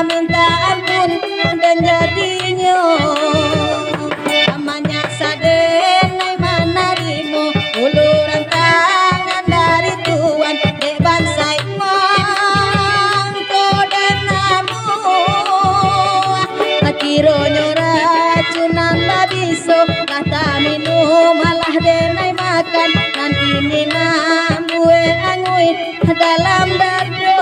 minta ampun dan jadinya namanya sadenai manarimu uluran tangan dari Tuhan dek bansai mangko dan namu akironyo racunan labiso kata minum malah denai makan nanti ninambue angui dalam dado.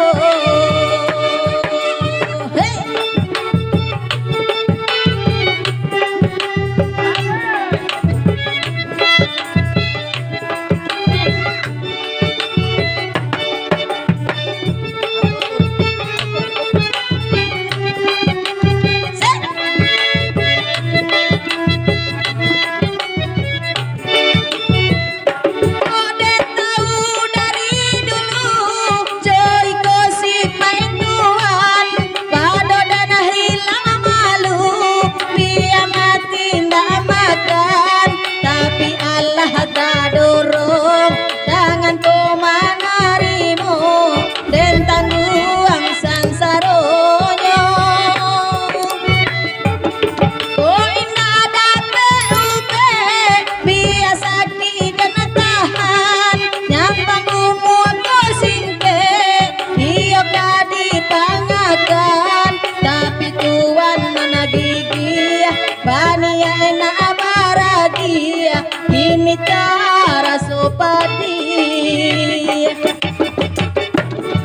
Ini cara sopati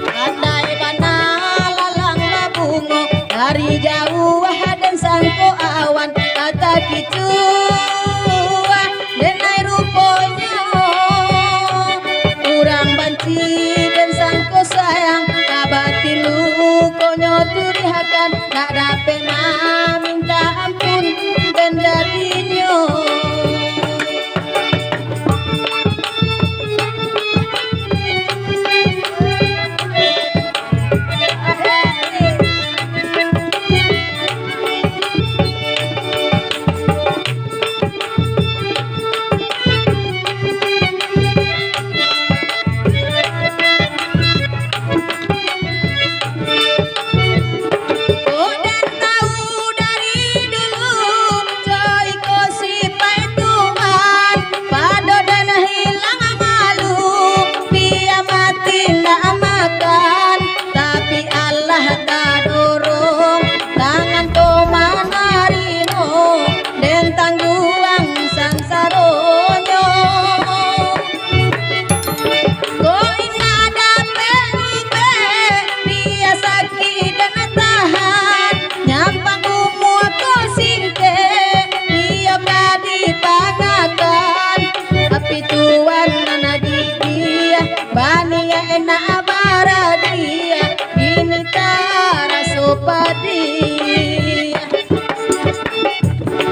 andai bana lalang babungo dari jauh dan sangko awan kata kicu denai ruponya kurang banci dan sangko sayang kabatilu konyo turihakan tak dapat minta ampun dan jadinya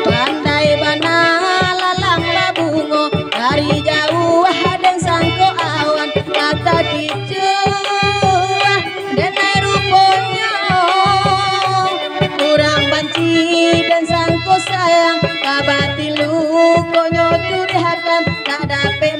pandai bana lalang babungo dari jauh dan sangko awan kata kicu denai ruponya kurang banci dan sangko sayang kabatilu konyo turihakan tak dapat